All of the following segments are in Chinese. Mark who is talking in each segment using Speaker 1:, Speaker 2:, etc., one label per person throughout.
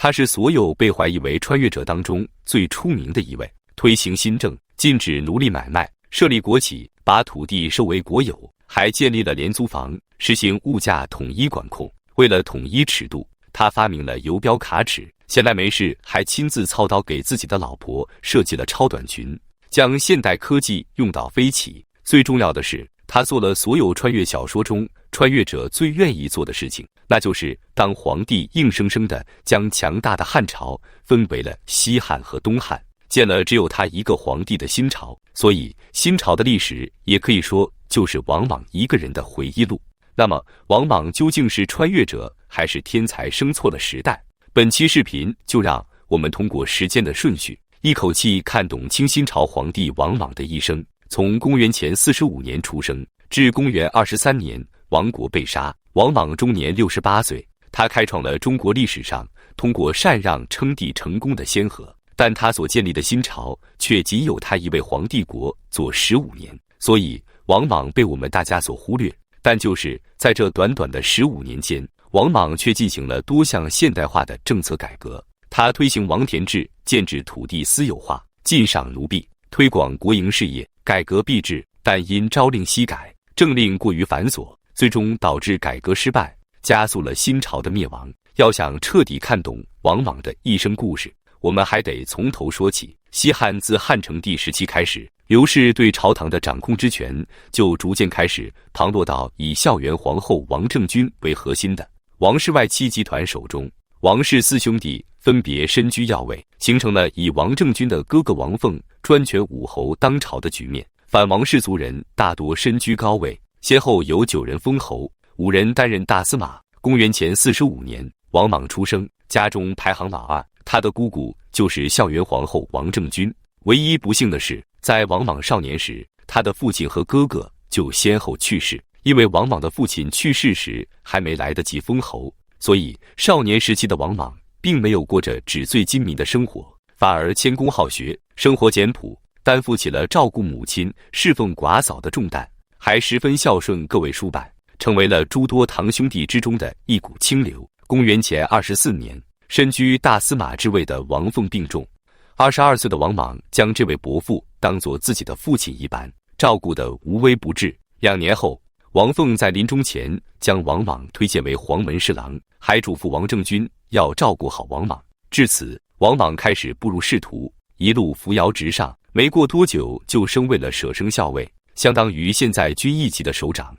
Speaker 1: 他是所有被怀疑为穿越者当中最出名的一位，推行新政，禁止奴隶买卖，设立国企，把土地收为国有，还建立了廉租房，实行物价统一管控。为了统一尺度，他发明了游标卡尺，闲来没事还亲自操刀给自己的老婆设计了超短裙，将现代科技用到飞起。最重要的是，他做了所有穿越小说中穿越者最愿意做的事情，那就是当皇帝硬生生地将强大的汉朝分为了西汉和东汉，建了只有他一个皇帝的新朝。所以新朝的历史也可以说就是王莽一个人的回忆录。那么王莽究竟是穿越者还是天才生错了时代？本期视频就让我们通过时间的顺序，一口气看懂清新朝皇帝王莽的一生，从公元前45年出生至公元23年亡国被杀。王莽终年68岁，他开创了中国历史上通过禅让称帝成功的先河，但他所建立的新朝却仅有他一位皇帝国做15年，所以王莽被我们大家所忽略。但就是在这短短的15年间，王莽却进行了多项现代化的政策改革。他推行王田制，建制土地私有化，禁赏奴婢，推广国营事业，改革币制，但因朝令夕改，政令过于繁琐，最终导致改革失败，加速了新朝的灭亡。要想彻底看懂王莽的一生故事，我们还得从头说起。西汉自汉成帝时期开始，刘氏对朝堂的掌控之权就逐渐开始旁落到以孝元皇后王政君为核心的王氏外戚集团手中。王氏四兄弟分别身居要位，形成了以王政君的哥哥王凤专权武侯当朝的局面。反王氏族人大多身居高位，先后有9人封侯，5人担任大司马。公元前45年，王莽出生，家中排行老二，他的姑姑就是孝元皇后王政君。唯一不幸的是，在王莽少年时，他的父亲和哥哥就先后去世。因为王莽的父亲去世时还没来得及封侯，所以少年时期的王莽并没有过着纸醉金迷的生活，反而谦恭好学，生活简朴，担负起了照顾母亲、侍奉寡嫂的重担，还十分孝顺各位叔伯，成为了诸多堂兄弟之中的一股清流。公元前24年，身居大司马之位的王凤病重，22岁的王莽将这位伯父当作自己的父亲一般，照顾得无微不至。2年后，王凤在临终前将王莽推荐为黄门侍郎，还嘱咐王政君要照顾好王莽。至此，王莽开始步入仕途，一路扶摇直上，没过多久就升为了舍生校尉，相当于现在军一级的首长。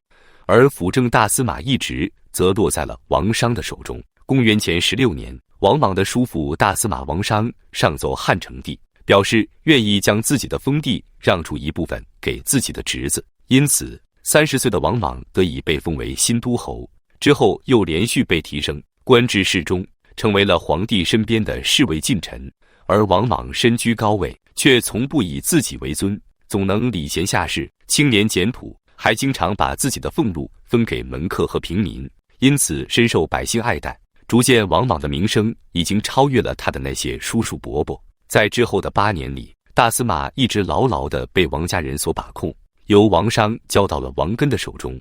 Speaker 1: 而辅政大司马一职则落在了王商的手中。公元前16年，王莽的叔父大司马王商上奏汉成帝，表示愿意将自己的封地让出一部分给自己的侄子，因此30岁的王莽得以被封为新都侯。之后又连续被提升，官至侍中，成为了皇帝身边的侍卫近臣。而王莽身居高位，却从不以自己为尊，总能礼贤下士，清廉简朴，还经常把自己的俸禄分给门客和平民，因此深受百姓爱戴。逐渐，王莽的名声已经超越了他的那些叔叔伯伯。在之后的8年里，大司马一直牢牢地被王家人所把控，由王商交到了王根的手中。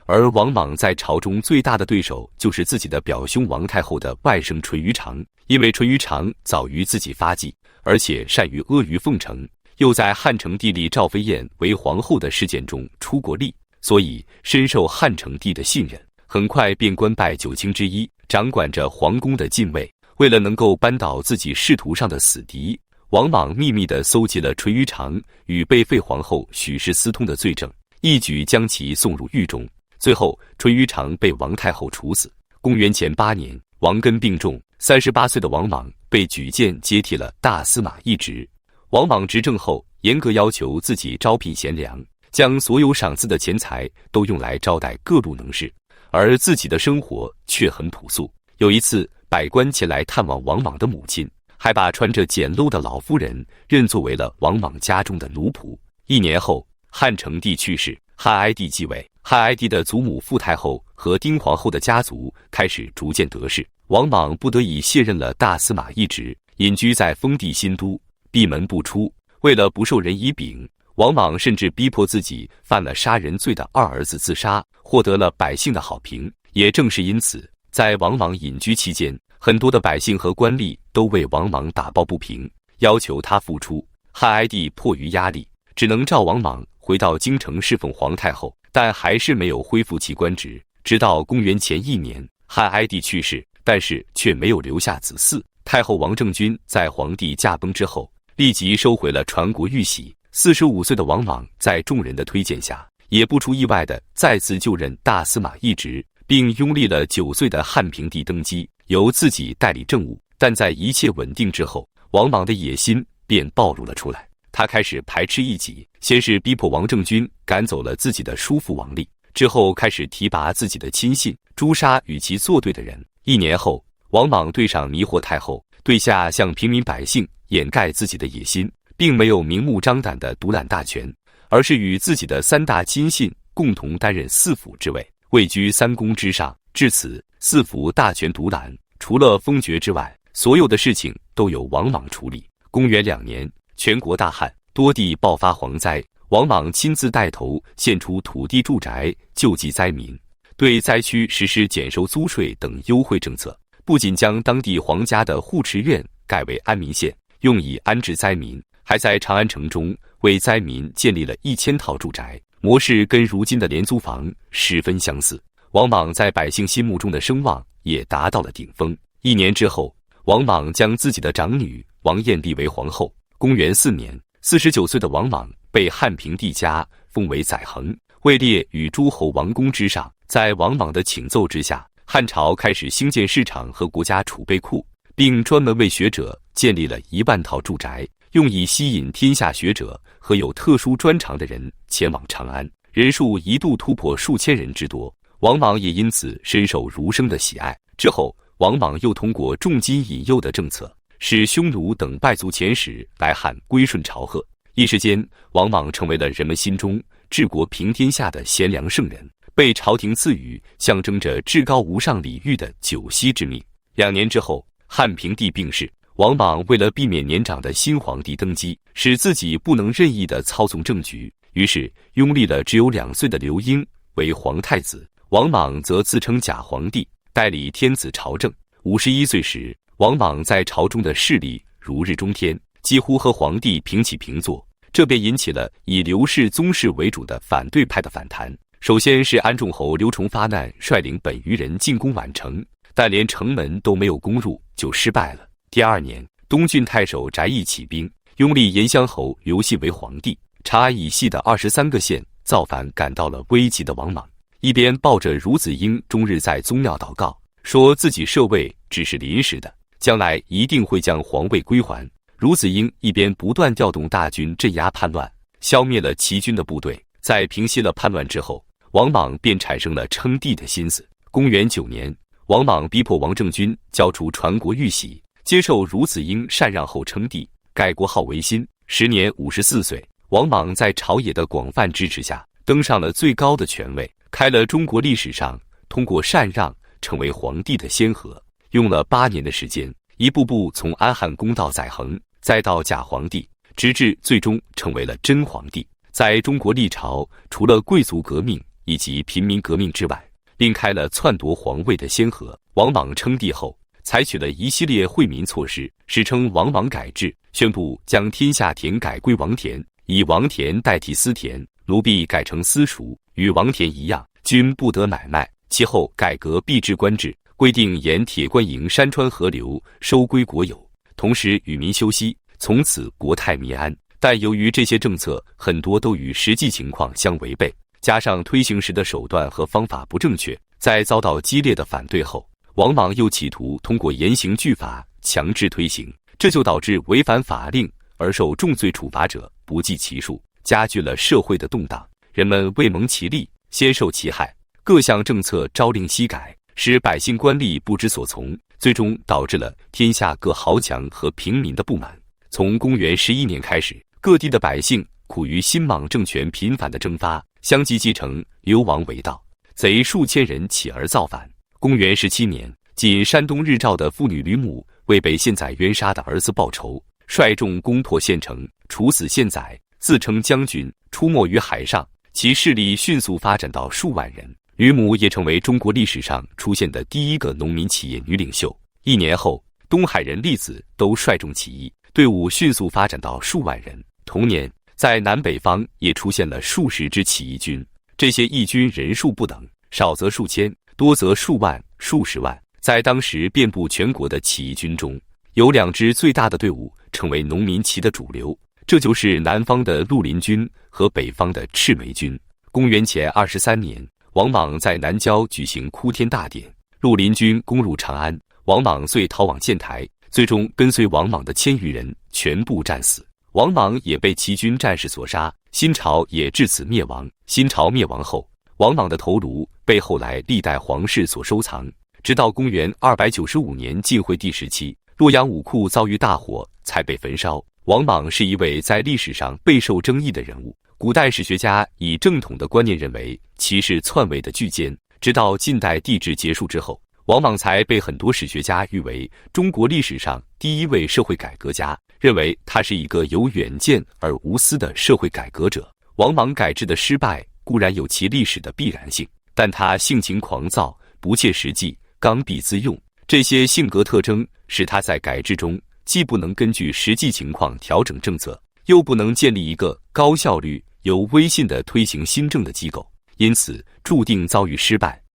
Speaker 1: 而王莽在朝中最大的对手就是自己的表兄王太后的外甥淳于长，因为淳于长早于自己发迹，而且善于阿谀奉承，又在汉成帝立赵飞燕为皇后的事件中出过力，所以深受汉成帝的信任。很快便官拜9卿之一，掌管着皇宫的禁卫。为了能够扳倒自己仕途上的死敌，王莽秘密地搜集了淳于长与被废皇后许氏私通的罪证，一举将其送入狱中。最后，淳于长被王太后处死。公元前8年，王根病重，38岁的王莽被举荐接替了大司马一职。王莽执政后，严格要求自己招聘贤良，将所有赏赐的钱财都用来招待各路能士，而自己的生活却很朴素。有一次，百官前来探望王莽的母亲，还把穿着简陋的老夫人认作为了王莽家中的奴仆。1年后，汉成帝去世，汉哀帝继位。汉哀帝的祖母傅太后和丁皇后的家族开始逐渐得势，王莽不得已卸任了大司马一职，隐居在封地新都，闭门不出。为了不受人以柄，王莽甚至逼迫自己犯了杀人罪的二儿子自杀，获得了百姓的好评。也正是因此，在王莽隐居期间，很多的百姓和官吏都为王莽打抱不平，要求他复出。汉哀帝迫于压力，只能召王莽回到京城侍奉皇太后，但还是没有恢复其官职。直到公元前1年，汉哀帝去世，但是却没有留下子嗣。太后王政君在皇帝驾崩之后，立即收回了传国玉玺。45岁的王莽在众人的推荐下，也不出意外的再次就任大司马一职，并拥立了9岁的汉平帝登基，由自己代理政务。但在一切稳定之后，王莽的野心便暴露了出来。他开始排斥异己，先是逼迫王政君赶走了自己的叔父王立，之后开始提拔自己的亲信，诛杀与其作对的人。1年后，王莽对上迷惑太后，对下向平民百姓掩盖自己的野心，并没有明目张胆地独揽大权，而是与自己的3大亲信共同担任4辅之位，位居3公之上。至此，4辅大权独揽，除了封爵之外，所有的事情都由王莽处理。公元2年，全国大旱，多地爆发蝗灾，王莽亲自带头献出土地住宅救济灾民，对灾区实施减收租税等优惠政策，不仅将当地皇家的护持院改为安民县，用以安置灾民，还在长安城中为灾民建立了1000套住宅，模式跟如今的廉租房十分相似。王莽在百姓心目中的声望也达到了顶峰。1年之后，王莽将自己的长女王晏立为皇后。公元4年，49岁的王莽被汉平帝加封为载衡，位列与诸侯王公之上。在王莽的请奏之下，汉朝开始兴建市场和国家储备库，并专门为学者建立了1万套住宅，用以吸引天下学者和有特殊专长的人前往长安，人数一度突破数千人之多。王莽也因此深受儒生的喜爱。之后，王莽又通过重金引诱的政策，使匈奴等败族遣使来汉归顺朝贺。一时间，王莽成为了人们心中治国平天下的贤良圣人，被朝廷赐予象征着至高无上礼遇的九锡之命。2年之后，汉平帝病逝，王莽为了避免年长的新皇帝登基，使自己不能任意地操纵政局，于是拥立了只有2岁的刘婴为皇太子。王莽则自称假皇帝，代理天子朝政。51岁时，王莽在朝中的势力如日中天，几乎和皇帝平起平坐，这便引起了以刘氏宗室为主的反对派的反弹。首先是安仲侯刘崇发难率领本余人进攻宛城，但连城门都没有攻入就失败了。第2年，东郡太守翟义起兵，拥立延乡侯刘系为皇帝。长安以西的23个县造反感到了危急的王莽，一边抱着孺子婴终日在宗庙祷告，说自己摄位只是临时的，将来一定会将皇位归还。孺子婴一边不断调动大军镇压叛乱，消灭了齐军的部队。在平息了叛乱之后，王莽便产生了称帝的心思。公元9年，王莽逼迫王政君交出传国玉玺，接受孺子婴禅让后称帝，改国号为新。时年54岁，王莽在朝野的广泛支持下，登上了最高的权位，开了中国历史上通过禅让成为皇帝的先河。用了8年的时间，一步步从安汉公到载衡，再到假皇帝，直至最终成为了真皇帝。在中国历朝，除了贵族革命以及平民革命之外，另开了篡夺皇位的先河。王莽称帝后，采取了一系列惠民措施，史称王莽改制，宣布将天下田改归王田，以王田代替私田，奴婢改成私属，与王田一样，均不得买卖。其后改革币制官制，规定沿铁官营山川河流收归国有，同时与民休息，从此国泰民安。但由于这些政策很多都与实际情况相违背，加上推行时的手段和方法不正确，在遭到激烈的反对后，王莽又企图通过严刑峻法强制推行，这就导致违反法令而受重罪处罚者不计其数，加剧了社会的动荡。人们未蒙其利，先受其害，各项政策朝令夕改，使百姓官吏不知所从，最终导致了天下各豪强和平民的不满。从公元11年开始，各地的百姓苦于新莽政权频繁的征发，相继继承流亡为盗，贼数千人起而造反。公元17年，仅山东日照的妇女吕母为被县宰冤杀的儿子报仇，率众攻破县城，处死县宰，自称将军，出没于海上，其势力迅速发展到数万人。吕母也成为中国历史上出现的第一个农民起义女领袖。1年后，东海人粒子都率众起义，队伍迅速发展到数万人。同年，在南北方也出现了数十支起义军，这些义军人数不等，少则数千，多则数万、数十万。在当时遍布全国的起义军中，有2支最大的队伍成为农民起义的主流，这就是南方的绿林军和北方的赤眉军。公元前23年，王莽在南郊举行哭天大典，绿林军攻入长安，王莽遂逃往建台，最终跟随王莽的1000余人全部战死。王莽也被齐军战士所杀，新朝也至此灭亡。新朝灭亡后，王莽的头颅被后来历代皇室所收藏，直到公元295年晋惠帝时期，洛阳武库遭遇大火才被焚烧。王莽是一位在历史上备受争议的人物，古代史学家以正统的观念认为其是篡位的巨奸，直到近代帝制结束之后，王莽才被很多史学家誉为中国历史上第一位社会改革家，认为他是一个有远见而无私的社会改革者。王莽改制的失败固然有其历史的必然性，但他性情狂躁、不切实际、刚愎自用，这些性格特征使他在改制中既不能根据实际情况调整政策，又不能建立一个高效率、有威信的推行新政的机构，因此注定遭遇失败。